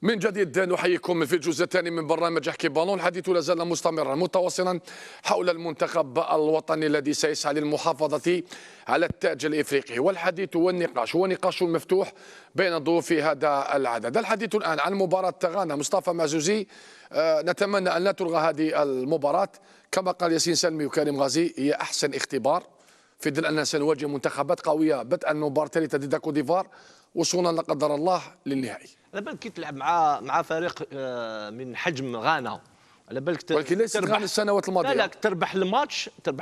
من جديد نحييكم في الجزء الثاني من برنامج احكي بالون. الحديث لا زال مستمرا متواصلا حول المنتخب الوطني الذي سيسعى للمحافظة على التاج الإفريقي، والحديث والنقاش هو نقاش مفتوح بين ضيوف هذا العدد. الحديث الآن عن مباراة غانا. مصطفى معزوزي، نتمنى أن لا تلغى هذه المباراة. كما قال ياسين سلمي وكريم غازي، هي أحسن اختبار في ظل أننا سنواجه منتخبات قوية بدءا من مباراة الثالثة ضد كوت ديفوار وصولا لا قدر الله للنهائي. على بالك كي تلعب مع فريق من حجم غانا، على بالك ولكن ليست غانا السنوات الماضيه. لا تربح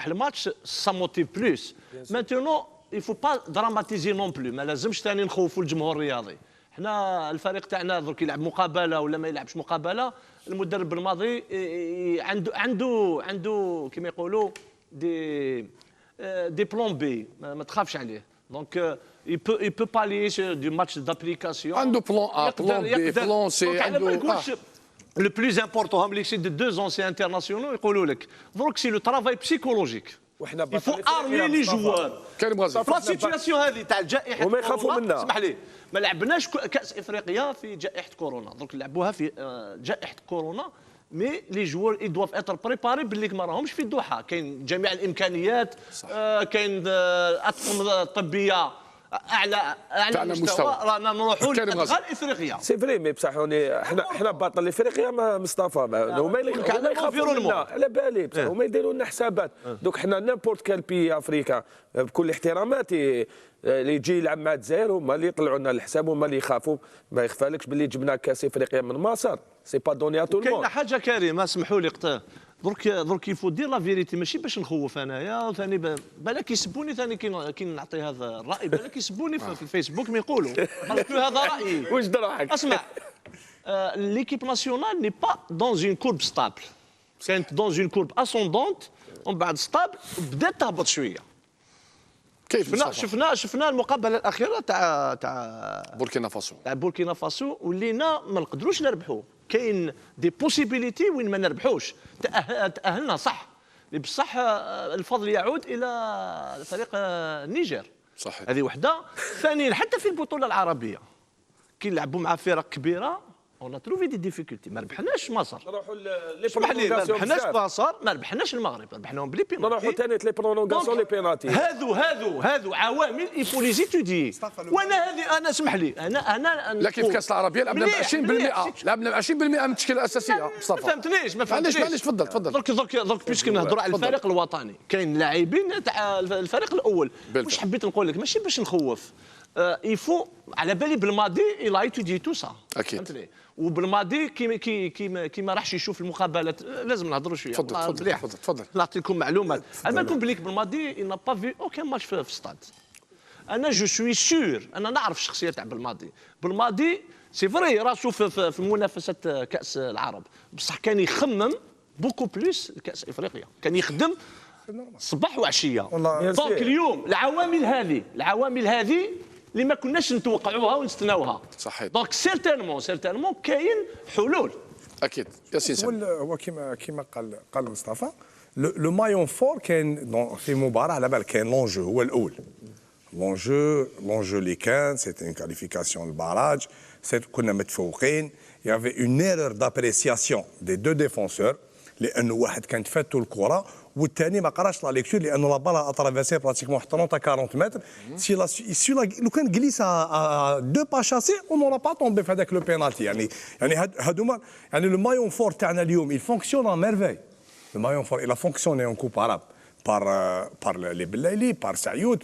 الماتش سا موتيف بلوس. مانتونو يفو با دراماتيزي نون بلو، ما لازمش ثاني نخوفوا الجمهور الرياضي. حنا الفريق تاعنا درك يلعب مقابله ولا ما يلعبش مقابله، المدرب الماضي عنده كما يقولوا دي بلون بي، ما تخافش عليه. دونك il peut pallier du match d'application. عنده بلان A بلان B بلان C عنده Le plus important هم اللي سي دو deux anciens internationaux يقولوا لك دروك سي لو ترافاي بسيكولوجيك. il faut armer les joueurs. كريم غازي لا سيتواسيون هذه تاع جائحه وما يخافوا منا. اسمح لي، ما لعبناش كاس افريقيا في جائحه كورونا، دروك لعبوها في جائحه كورونا. مي لي جوار اي دوف اتر بريباري باللي ما راهمش في الدوحه، كاين جميع الامكانيات، كاين اطقم الطبيه اعلى مستوى. رانا نروحوا لادغال افريقيا. سي فري، مي بصح حنا باطل افريقيا مصطفى هما اللي يخافوا منا على بالي، بصح هما يديروا لنا حسابات. دوك حنا نيمبورت كال بي افريكا بكل احتراماتي اللي يجي يلعب مع الجزائر هما اللي يطلعوا لنا الحساب، هما اللي يخافوا. ما يخفالكش باللي جبنا كاس افريقيا من مصر، سي با دوني ا تو الموند. كاين حاجه كريم اسمحوا لي قطع، درك يفو دير لا فيريتي، ماشي باش نخوف انايا. ثاني بالك يسبوني، ثاني كي نعطي هذا الراي بالك يسبوني في الفيسبوك ما يقولوا بالك هذا رايي. واش دراك؟ اسمع، ليكيب ناسيونال ني با دون اون كورب ستابل، كانت دون اون كورب اسوندونت ومن بعد ستابل بدات تهبط شويه. كيف شفنا المقابله الاخيره تاع بوركينا فاسو ولينا ما نقدروش نربحوا. كاين دي بوسيبيليتي وين ما نربحوش. تاهلنا صح، بصح الفضل يعود الى فريق النيجر. صحيح، هذه وحده. ثانيا حتى في البطوله العربيه كي نلعبوا مع فرق كبيره اون تروفي دي ديفيكولتي. ما ربحناش مصر، نروحوا لي ما ربحناش مصر، ما ربحناش المغرب، ربحناهم بلي بينالتي. نروحوا ثاني لي برولونغاسيون لي بينالتي. هذو عوامل يفو لي زيتودي. وانا هذه انا اسمح لي انا لكن في كاس العربيه لعبنا ب 20%، لعبنا ب 20% من التشكيله الاساسيه. مصطفى ما فهمتنيش معليش تفضل. درك بيسك نهضروا على الفريق الوطني، كاين لاعبين تاع الفريق الاول. واش حبيت نقول لك، ماشي باش نخوف. يفو على بالي بالماضي إلا ايتودي تو سا اكيد، وبالماضي كي ما راحش يشوف المقابلات. لازم نهضروا شويه. تفضل نعطيكم معلومات. انا نكون بليك بالماضي إل با في اوكان ماتش في ستاد. انا جو سوي سور، انا نعرف الشخصيه تاع بالماضي سي فري راسو في منافسه كاس العرب، بصح كان يخمم بوكو بلوس كاس افريقيا، كان يخدم صباح وعشيه. دونك اليوم العوامل هذه اللي ما كناش نتوقعوها ونستناوها. صحيح. دونك سيرتينمون كاين حلول. اكيد ياسين. هو كما قال مصطفى، لو مايون فور كاين في مباراه على بالك كاين لونجو هو الاول. لونجو اللي كان سيتي اون كاليفيكاسيون الباراج، كنا متفوقين. يافي اون ايرور دابريسياسيون دي دو ديفونسور، لانه واحد كانت فاتو الكره والثاني ما قراش لا ليكتور، لانه لا بالا اترافيسي براتيكمون 30 à 40 متر. لو كان جليس دو با شاسي اون نورا با تومبي في هذاك لو بينالتي. يعني هادوما يعني لو مايون فور تاعنا اليوم il fonctionne en merveille. Le maillon fort il a fonctionné en coupe arabe par les Belaïli, par Sayoud,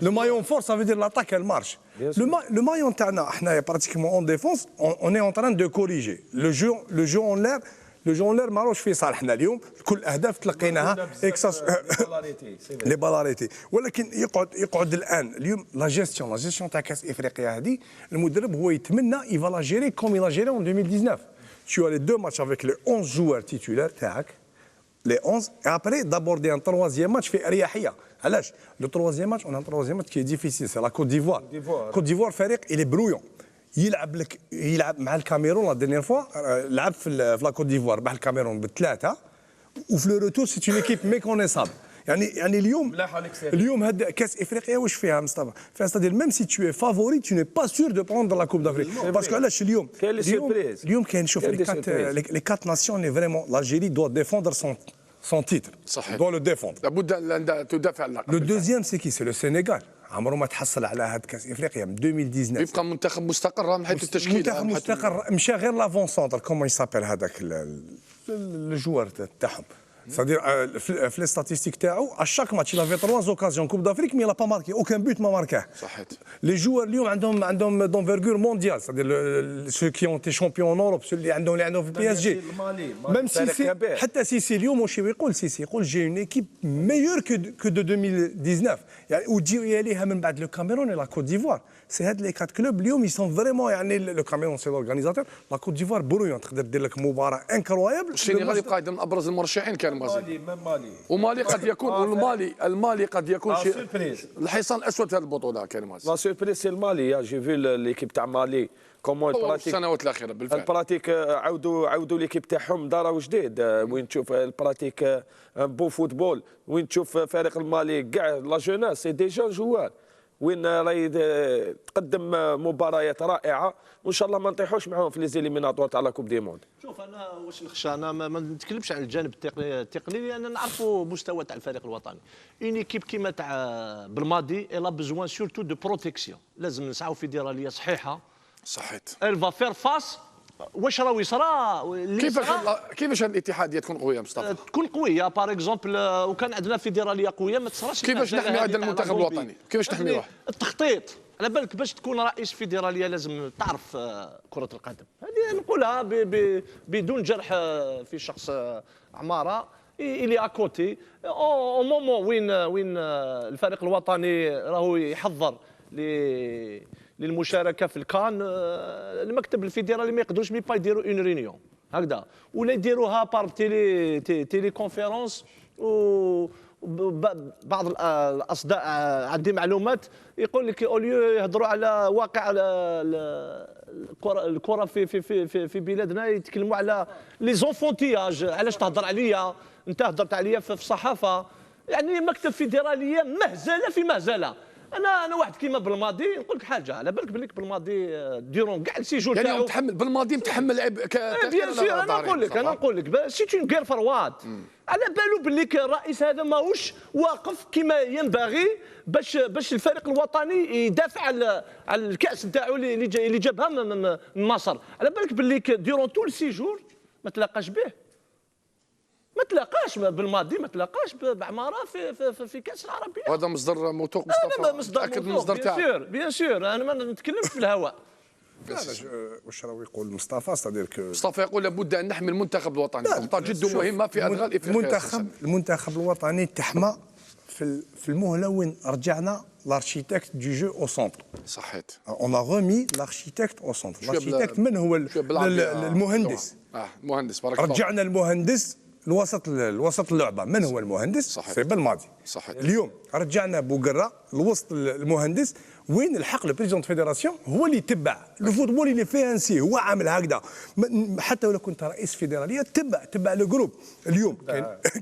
le maillon fort ça veut dire l'attaque elle marche. Le maillon تاعنا احنا pratiquement en défense on est en train de corriger le jeu en l'air. لو جون لير ماروش في صالحنا اليوم. كل الاهداف تلقيناها لي بالاريتي. ولكن يقعد الان اليوم لا جيستيون تاع كاس افريقيا هذه، المدرب هو يتمنى يفا لا جيري كوم لا جيري اون 2019. tu as les deux matchs avec les 11 joueurs titulaires تاعك les 11 et après d'aborder un troisième match في اريحيه. علاش لو troisième match on a un troisième match qui est difficile, c'est la Côte d'Ivoire. Côte d'Ivoire فريق il est brouillon. يلعب مع الكاميرون لا دينيير فوا، لعب في لا كوت ديفوار مع الكاميرون بالثلاثه، وفي لو روتور سي اون ايكيب ميكونيسابل. يعني اليوم هذا كاس افريقيا واش فيها مصطفى؟ فيها ستادير ميم سي تو فافوري تو ني با سور دو بروندر لا كوب دافريك باسكو علاش اليوم كاين شوف لي كات ناسيون لي فريمون l'Algérie doit défendre son titre. صحيح. doit le défendre. لابد ان تدافع عن اللقب. Le deuxième c'est qui? C'est le Sénégal. عمره ما تحصل على هذا كاس افريقيا من 2019. يبقى منتخب مستقر من حيث التشكيل. منتخب مستقر مشى غير لافون سونتر كومون يسابيل هذاك الجوار تاعهم. C'est-à-dire, les statistiques تاعو à chaque match il avait 3 occasions Coupe d'Afrique mais il n'a pas marqué aucun but ما marqué. صحيح. Les joueurs اليوم عندهم d'envergure mondiale, c'est-à-dire ceux qui ont été champions en Europe, ceux اللي عندهم في بي اس جي. Même si حتى سيسي اليوم واش يقول سيسي يقول j'ai une équipe meilleure que de 2019 يعني وتجي يليها من بعد لو كاميرون ولا كوت ديفوار. سي هاد لي 4 كلوب اليوم ils sont vraiment يعني لو كاميرون سي لورغانيزاتور لا كوت ديفوار برويون تقدر دير لك مباراه انكرويابل. السنغال يبقى من ابرز المرشحين كان مازال. ومالي قد يكون المالي قد يكون شيء الحصان الاسود في هذه البطوله كان مازال. لا سوربريز سي المالي جي في ليكيب تاع مالي كومون البراتيك السنوات الاخيره بالفعل البراتيك عاودوا ليكيب تاعهم داروا جديد وين تشوف البراتيك بو فوتبول وين تشوف فريق المالي كاع لا جوناس سي ديجا جوار وين راهي تقدم مباريات رائعه وان شاء الله ما نطيحوش معاهم في لي زيليميناتوار تاع لا كوب دي موند. شوف انا واش نخشى انا ما نتكلمش على الجانب التقني لان نعرفوا مستوى تاع الفريق الوطني. اون ايكيب كيما تاع بالماضي الا بزوان سورتو دو بروتيكسيون لازم نسعوا فيدراليه صحيحه. صحيت. ال فا فير فاس واش راهو يصرى كيفاش الاتحاديه تكون قويه مصطفى؟ تكون قويه باغ اكزومبل وكان عندنا فيدراليه قويه ما تصراش. كيفاش نحمي هذا المنتخب الوطني؟ كيفاش نحميوه؟ التخطيط على بالك باش تكون رئيس فيدراليه لازم تعرف كره القدم هذه نقولها بدون جرح في شخص عماره اللي اكوتي او مومون وين الفريق الوطني راهو يحضر للمشاركه في الكان المكتب الفيدرالي ما يقدروش مي با يديروا اون ريونيون هكذا ولا يديروها بار تيلي كونفيرونس و بعض الاصداء عندي معلومات يقول لك اوليو يهضروا على واقع الكره في بلادنا يتكلموا على لي زونفونتياج علاش تهضر عليا انت هضرت عليا في الصحافه يعني مكتب فيدراليه مهزله في مهزله. انا واحد كيما بالماضي نقول لك حاجه على بالك بليك بالماضي ديرون كاع السيجور يعني متحمل بالماضي متحمل عيب بيان سور انا نقول لك سي تون غير فرواد على بالو بليك الرئيس هذا ماهوش واقف كما ينبغي باش الفريق الوطني يدافع على الكاس نتاعو اللي جابها من مصر. على بالك بليك ديرون تو السيجور ما تلاقاش به ما تلاقاش بالماضي ما تلاقاش بعماره في كاس العربيه. وهذا مصدر موثوق مصطفى. هذا مصدر اكد المصدر تاعك. بيان سور انا ما نتكلمش في الهواء. واش راهو يقول مصطفى ستادير كو مصطفى يقول لابد ان نحمي المنتخب الوطني نقطه جد مهمه في ادغال افريقيا. المنتخب الوطني تحمى في المهله وين رجعنا لارشيتكت دو جو او سونتر. صحيت. اون ا ريمي لارشيتكت او سونتر. لارشيتكت من هو المهندس؟ المهندس بارك الله. رجعنا المهندس الوسط اللعبه. من هو المهندس؟ سي بالماضي. صحيح. اليوم رجعنا بوقره الوسط المهندس وين الحق البريزيدون فيدراسيون هو اللي يتبع الفوتبول اللي فيه انسي هو عامل هكذا حتى ولو كنت رئيس فيدراليه تبع لو جروب. اليوم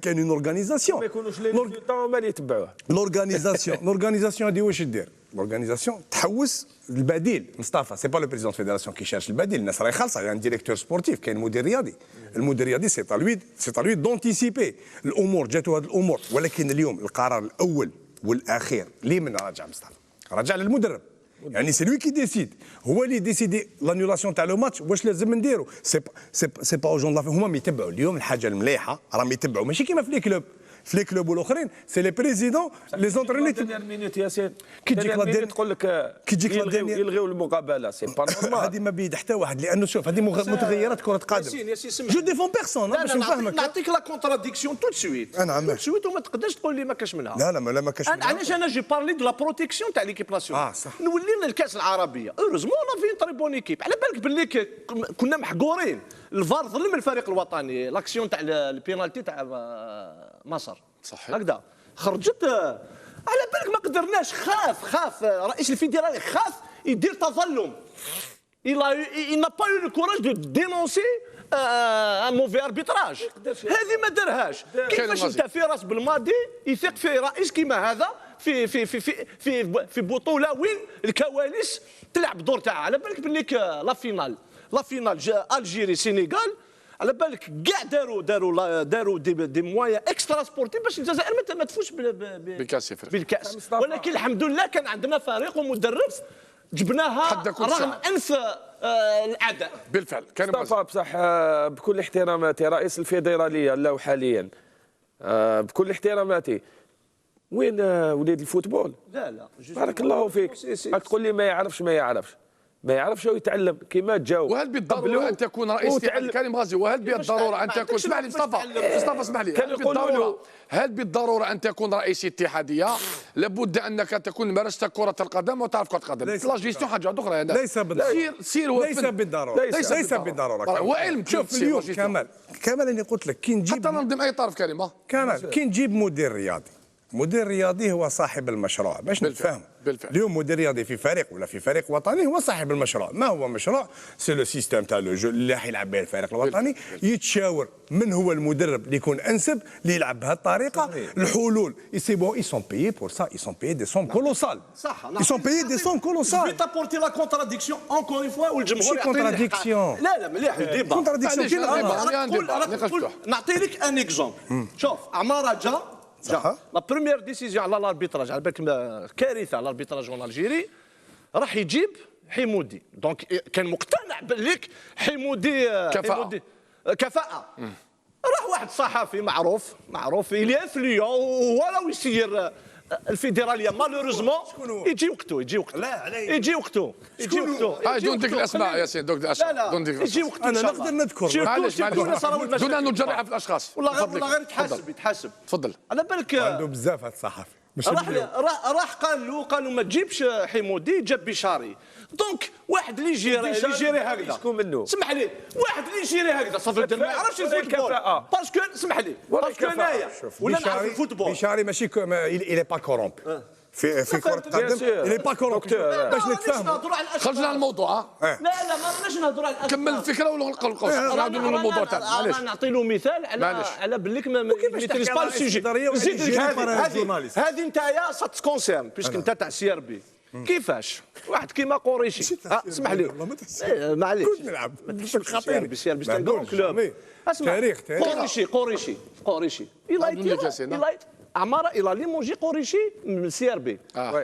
كاين اون اورغانيزاسيون ما يكونوش لي ريزولتا هما اللي يتبعوه. لورغانيزاسيون هذه واش دير؟ لورغانيزاسيون تحوس البديل مصطفى سي با لو بريزيدون فيدراسيون كي شارج البديل الناس راهي خالصه يعني ديريكتور سبورتيف كاين مدير رياضي. المدير الرياضي سي تالوي دونتيسيبي الامور جاتو هذه الامور ولكن اليوم القرار الاول والاخير لمن راجع مصطفى؟ رجع للمدرب يعني سي لوي كي ديسيد هو اللي ديسيدي لانيولاسيون تاع لو ماتش واش لازم نديرو سي با او جون هما يتبعوا اليوم الحاجه المليحه راهم يتبعوا ماشي كيما في لي كلوب والاخرين سي لي بريزيدون لي زونترينور مينوت ياسين كي تجيك لا تقول لك يلغيو المقابله سي با نورمال هذه ما بيد حتى واحد لانه شوف هذه متغيرات كره قدم. ياسين جو ديفون بيرسون باش نفهمك نعطيك لا كونتراديكسيون تو سويت تو سويت وما تقدرش تقول لي ما كاش منها. لا ما كاش منها. علاش انا جي بارلي دو لا بروتيكسيون تاع ليكيب ناسيونال نولي للكاس العربيه اوروزمون اون في تري بون ايكيب. على بالك باللي كنا محقورين الفار ظلم الفريق الوطني لاكسيون تاع البينالتي تاع مصر صحيح هكذا خرجت على بالك ما قدرناش خاف رئيس الفيدرالي خاف يدير تظلم il n'a pas eu le courage de dénoncer ان موفي اربيتراج. هذه ما دارهاش. كيفاش انت في راس بالماضي يثق في رئيس كيما هذا في في في في في في بطوله وين الكواليس تلعب دور تاعها؟ على بالك بليك لا فينال الجيري سينيغال، على بالك كاع داروا دي موايا اكسترا سبورتيف باش الجزائر ما تفوش بالكاس. ولكن الحمد لله كان عندنا فريق ومدرب جبناها رغم انف الاعداء. بالفعل كان مصطفى بصح بكل احتراماتي رئيس الفيدراليه له حاليا بكل احتراماتي وين وليد الفوتبول؟ لا بارك الله فيك. تقول لي ما يعرفش يتعلم كيما جاو. وهل بالضروره ان تكون رئيس اتحاد كريم غازي؟ وهل بالضروره ان تكون اسمح لي مصطفى اسمح لي هل بالضروره ان تكون رئيس اتحاديه لابد انك تكون مارست كره القدم وتعرف كره القدم؟ لا جيستيون حاجه اخرى. ليس بالضروره. ليس بالضروره. وعلم. شوف اليوم كمال اني قلت لك كي نجيب حتى ننظم اي طرف كريم كي نجيب مدير رياضي هو صاحب المشروع باش نتفاهم. اليوم مدير رياضي في فريق ولا في فريق وطني هو صاحب المشروع. ما هو مشروع؟ سي لو سيستيم تاع لو جو اللي راح يلعب به الفريق الوطني. يتشاور من هو المدرب اللي يكون انسب اللي يلعب بهذه الطريقه. الحلول سي بون اي سون بايي بور سا، اي سون بايي دي سوم كولوسال. صح اي سون بايي دي سوم كولوسال. جو تابورتي لا كونتراديكسيون اونكور اون فوا والجمهور يعطيني كونتراديكسيون. لا مليح الديبا. كونتراديكسيون نعطي لك ان اكزومبل. شوف عمارة جا لا بروميير ديسيزيون على الاربيتراج، على بالك كارثه على الاربيتراج اون الجيري، راح يجيب حمودي. دونك كان مقتنع بالليك حمودي كفاءه. راح واحد صحفي معروف اللي انفليون ولو يسير الفيدراليه مالوريزمون يجي وقته. دون ذكر الاسماء ياسين، دون ذكر الاسماء. دون ذكر يجي وقته. انا نقدر نذكر معليش دون ان نجرح في الاشخاص. والله غير يتحاسب. تفضل. على بالك عنده بزاف هذا الصحفي. راح قالوا ما تجيبش حمودي، جاب بشاري. دونك واحد اللي يجيري هكذا شكون منه؟ اسمح لي، واحد اللي يجيري هكذا صافي ما يعرفش الفوتبول. باسكو اسمح لي، باسكو انايا ولا نعرف الفوتبول. بشاري ماشي إلي با كورومب في كرة القدم. إلي با كورومب باش نتفاهموا. خرجنا على الموضوع. لا ما راناش نهضروا على كمل الفكره ونغلقوا القوس. نعاودوا للموضوع تاعنا. معليش نعطي له مثال على بالك ما ميتريز با السوجي. زيد هذه نتايا سات كونسيرن بيسك انت تاع سي ار بي. كيفاش واحد كيما قريشي اسمح لي معليش كنت نلعب خاطيني سي ار بي ستان كلوب. اسمع قريشي عمارة إلى ليمونجي قريشي من سي ار بي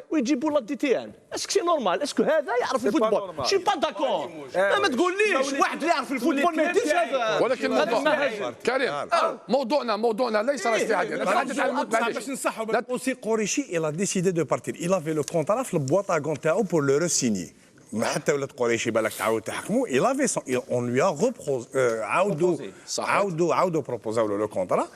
ويجيبوا لا دي تي ان. اسكو سي نورمال؟ اسكو هذا يعرف الفوتبول؟ شي با داكور. ما تقوليش واحد اللي يعرف الفوتبول ما يديرش هذا. ولكن الموضوع كريم موضوعنا ليس الاجتهادي. باش نصحوا اوسي قريشي il a décidé de partir. Il avait le contrat في البواطاغون تاعو pour le re-signer. حتى ولاد قريشي بالك تعاود تحكموا. Il avait on lui a عاودوا بروبوزاو له لو كونترا.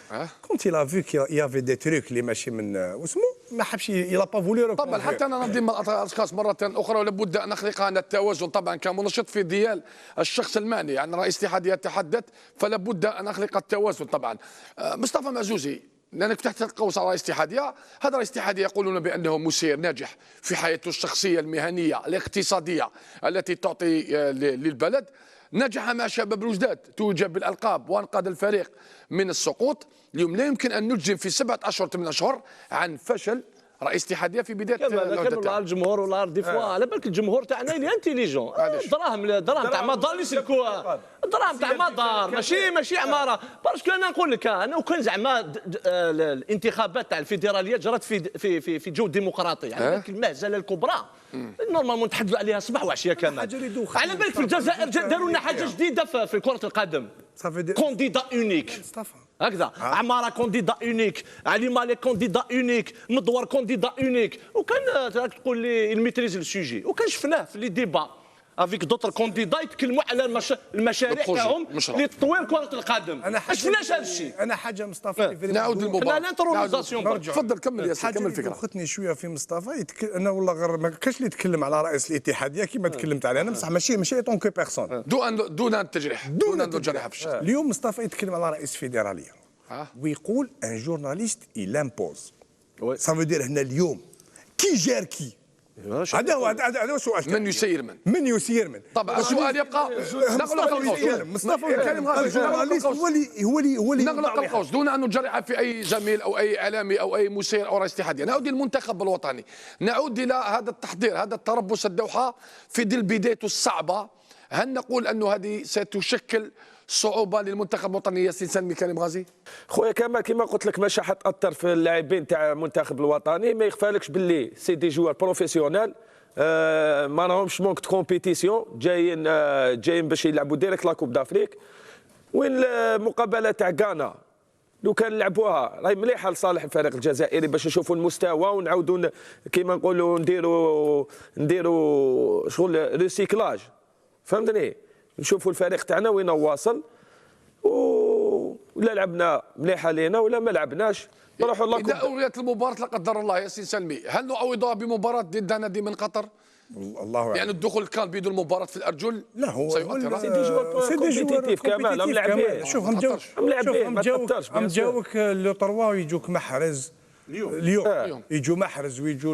Quand il a vu qu'il y avait des trucs اللي ماشي من واسمو ما حبش il a pas voulu. طبعا حتى انا ننظم الاشخاص مره اخرى ولابد ان نخلق هذا التوازن. طبعا كمنشط في ديال الشخص المعني عن رئيس اتحاديه يتحدث فلا بد ان نخلق التوازن. طبعا مصطفى معزوزي لأنك فتحت القوس على رئيس اتحادية. هذا رئيس اتحادية يقولون بأنه مسير ناجح في حياته الشخصية المهنية الاقتصادية التي تعطي للبلد. نجح مع شباب الوجداد، توج بالألقاب وأنقذ الفريق من السقوط. اليوم لا يمكن أن نجزم في 7 أشهر 8 أشهر عن فشل رئيس اتحاديه في بدايه والله الجمهور والله دي فوا على بالك الجمهور تاعنا اللي انتيليجون. دراهم تاع مدار يسلكوها، دراهم تاع مدار ماشي عماره. باسكو انا نقول لك انا وكان زعما الانتخابات تاع الفيدراليه جرت في جو ديمقراطي. على بالك المهزله الكبرى نورمالمون نتحدثوا عليها صباح وعشيه كمان. على بالك في الجزائر داروا لنا حاجه جديده في كره القدم، كونديدا اونيك هكذا. عماره كونديدا اونيك، علي مالك كونديدا اونيك، مدور كونديدا اونيك. وكان تقول لي الميتريز السوجي وكان شفناه في لي ديبا افيك دوتر كونديدا يتكلموا على المشاريع تاعهم لتطوير كره القدم. ما شفناش هذا الشيء. انا حاجه مصطفى نعود للموضوع. تفضل كمل ياسر كمل الفكره. اختني شويه في مصطفى انا والله غير ما كاش اللي يتكلم على رئيس الاتحاديه كما تكلمت عليه انا بصح ماشي طونكو بيرسون دون التجريح دون الجرح في الشخص. اليوم مصطفى يتكلم على رئيس فيدراليه ويقول ان جورناليست il impose. Ça veut dire هنا اليوم كي جار كي هذا هو السؤال. من يسير من؟ من يسير من؟ طبعا السؤال يبقى نغلق القوس. مصطفى كريم غازي هو اللي نغلق القوس دون ان نجرح في اي زميل او اي اعلامي او اي مسير او رئيس اتحاديه. نعود للمنتخب الوطني، نعود الى هذا التحضير، هذا التربص الدوحه في ظل بدايته الصعبه. هل نقول انه هذه ستشكل صعوبه للمنتخب الوطني ياسين سلمي كريم غازي؟ خويا كمال كما قلت لك ماشي حتاثر في اللاعبين تاع المنتخب الوطني، ما يخفالكش باللي سي دي جوار بروفيسيونيل، ما راهمش مونك دو كومبيتيسيون، جايين باش يلعبوا ديريكت لا كوب دافريك. وين المقابله تاع غانا لو كان لعبوها راهي مليحه لصالح الفريق الجزائري باش نشوفوا المستوى ونعاودوا كيما نقولوا نديروا شغل ريسيكلاج، فهمتني؟ نشوفوا الفريق تاعنا وين واصل، ولا لعبنا مليحه لينا ولا ما لعبناش نروحوا الله. اذا الغيت المباراه لا قدر الله ياسين سلمي، هل نعوضها بمباراه ضد نادي من قطر؟ الله أعلم. يعني الدخول كان بدون مباراه في الارجل لا هو سيؤثر. سي دي جوار كومبيتيتيف كمال، هم لاعبين. شوف هم جاوك لو تروا ويجوك محرز اليوم يجوا محرز ويجوا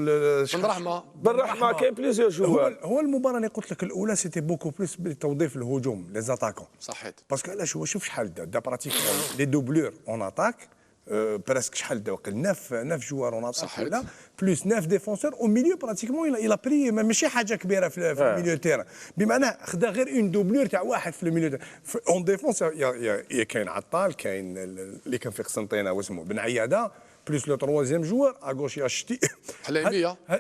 من رحمه بالرحمه كاين بليزيور جوار. هو المباراه اللي قلت لك الاولى سيتي بوكو بلوس بتوظيف الهجوم لي زاتاكون. صحيت. باسكو علاش هو شوف شحال دا براتيكمون لي دوبلور اون اتاك بريسك شحال دا وقت 9 جوار اون اتاك ولا بلوس 9 ديفونسور او ميليو براتيكمون الى بري ماشي حاجه كبيره في الميليو تيران، بمعنى خدا غير اون دوبلور تاع واحد في الميليو اون ديفونس. كاين عطال، كاين اللي كان في قسنطينه واسمه بن عياده، بلوس لو تروازيام جوار اغوش يا شتي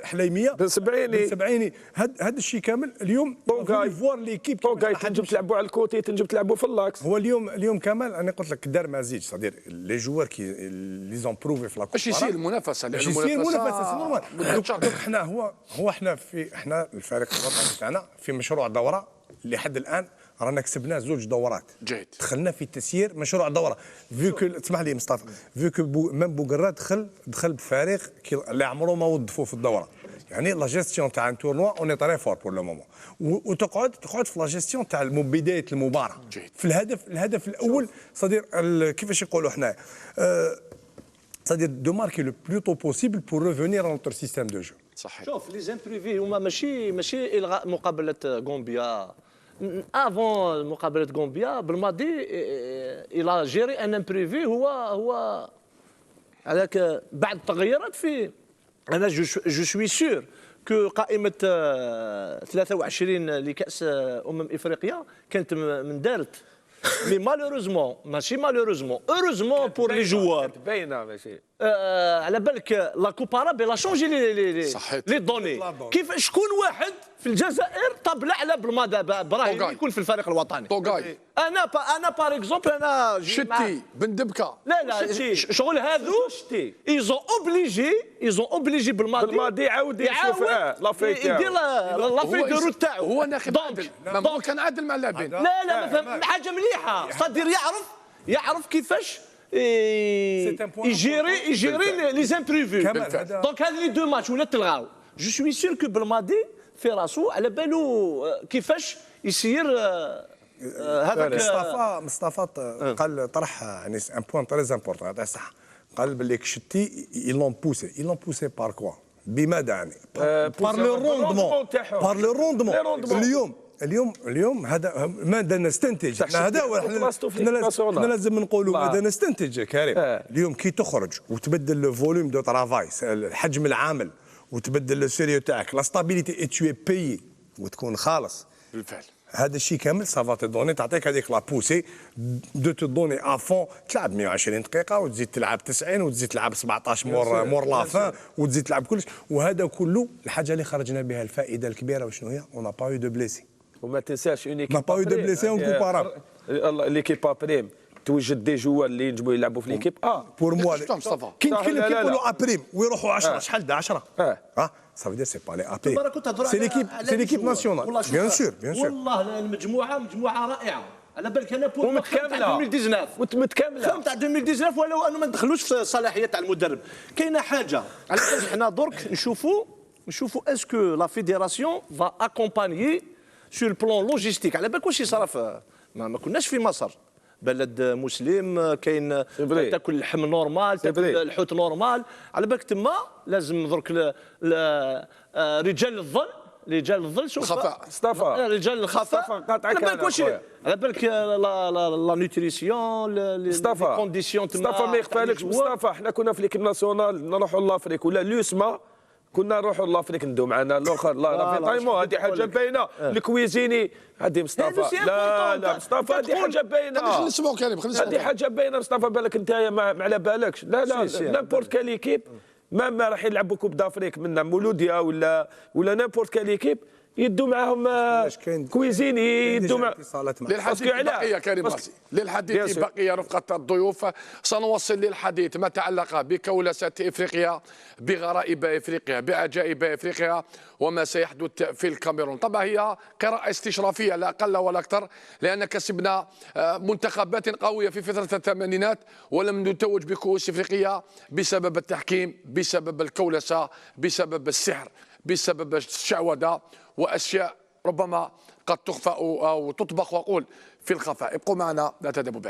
حليميه بن سبعيني. هذا الشيء كامل اليوم فوار ليكيب طوغاي تنجم تلعبوا على الكوتي، تنجم تلعبوا في اللاكس. هو اليوم كامل انا قلت لك دار مزيج، صدير لي جوار كي لي زون بروفي في لاكوب باش يصير المنافسه، باش يصير منافسه نورمال. احنا الفريق الوطني تاعنا في مشروع دوره اللي حد الان رانا كسبنا 2 دورات. جيد. دخلنا في تسيير مشروع دوره فيكو، تسمح لي مصطفى، فيكو ميم بوغرا دخل بفريق اللي عمره ما وظفوه في الدوره. يعني لا جيستيون تاع ان تورنوا اوني تري فور بور لو مومون، وتقعد في لا جيستيون تاع بدايه المباراه. جيد. في الهدف الاول صدير كيفاش يقولوا حنا صدير دو ماركي لو بلو تو بوسيبل بور ريفونير ا نوتر سيستيم دو جو. صحيح. شوف لي زامبريفي هما ماشي الغاء مقابله غومبيا. افون مقابله غومبيا بالماضي الى جيري ان امبريفي هو هذاك بعد التغيرات في. انا جو سوي سور كو قائمه 23 لكاس افريقيا كانت من دارت، مي مالوروزمون ماشي مالوروزمون اوروزمون بور لي جوار باينه ماشي على بالك لا كومبارابل لا شونجي لي دوني. كيف شكون واحد في الجزائر طبلع على براهيم يكون في الفريق الوطني؟ طوغاي. انا بار اكزومبل انا شتي بن دبكه. لا شغل هذو ايزون اوبليجي بالماضي يعاود يشوف يدير لافي دو روت تاعو. هو ناخذ عادل، هو كان عادل مع اللاعبين. لا حاجه مليحه، صدير يعرف كيفاش يجيري لي زامبريفي. دونك هذه لي دو ماتش ولا تلغاو. جو سوي سور كو بالماضي في راسو على بالو كيفاش يسير هذاك. مصطفى قال طرح يعني ان بوان تري امبورطون، هذا صح. قال باللي كشتي يلون بوسي بار كوا، بماذا يعني؟ بار لو روندمون. اليوم هذا ماذا نستنتج؟ هذا احنا لازم نقولوا ماذا نستنتج كريم. اليوم كي تخرج وتبدل لو فوليوم دو ترافاي، الحجم العامل، وتبدل السيريو تاعك، لا ستابيليتي اي تو بيي وتكون خالص بالفعل. هذا الشيء كامل سافا تدوني تعطيك هذيك لا بوسي دو تدوني افون، تلعب 120 دقيقه وتزيد تلعب 90 وتزيد تلعب 17 مور لافان وتزيد تلعب كلش. وهذا كله الحاجه اللي خرجنا بها الفائده الكبيره وشنو هي؟ اون با يو دو بليسي. وما تنساش اون ايكيب ما با يو دو بليسي اون كومبارابل. ليكيب ابريم توجد دي جوار اللي ينجموا يلعبوا في ليكيب بور موا مصطفى كي يقولوا ابريم ويروحوا 10 شحال دا 10 ça veut dire c'est pas les AP. C'est l'équipe nationale. Bien sûr. والله مجموعه رائعه. على بالك انا بور ومتكامله 2019 تاع 2019 ولو انه ما ندخلوش في الصلاحيه تاع المدرب. كاينه حاجه على بالك حنا درك نشوفوا اسكو لا فيديراسيون فا اكومبانيي سور بلون لوجيستيك. على بالك واش يصرف، ما كناش في مصر بلد مسلم، كاين فري. تاكل اللحم نورمال، تاكل فري. الحوت نورمال. على بالك تما لازم درك رجال الظل، رجال الظل سوف الخفاء. مصطفى رجال الخفاء. مصطفى قاطعك على بالك أنا واش خويا. على بالك لا نوتريسيون، مصطفى كونديسيون تما. مصطفى ما يخفالكش مصطفى، حنا كنا في ليكيب ناسيونال نروحوا لافريك ولا لوسما، كنا نروحوا لافريك ندو معنا الاخر لا فيتايمون. هذه حاجه باينه. الكويزيني هذه مصطفى، لا مصطفى هذه حاجه باينه. خلينا نسمعوا كريم، خلينا هذه نسمعوا. حاجه باينه مصطفى، بالك انت ما على بالكش. لا نامبورت كال ايكيب ما راح يلعبوا كوب دافريك منا مولوديا ولا نامبورت كال ايكيب يدوا معاهم كويزيني، يدوا مع للحديث بقية كريم مارسي، للحديث بقية رفقة الضيوف. سنواصل للحديث ما تعلق بكولسات إفريقيا، بغرائب إفريقيا، بعجائب إفريقيا، وما سيحدث في الكاميرون. طبعا هي قراءة استشرافية لا أقل ولا أكثر، لأن كسبنا منتخبات قوية في فترة الثمانينات ولم نتوج بكؤوس إفريقيا بسبب التحكيم، بسبب الكولسة، بسبب السحر، بسبب الشعوذة وأشياء ربما قد تخفى أو تطبخ وأقول في الخفاء. ابقوا معنا لا تذهبوا بعيد.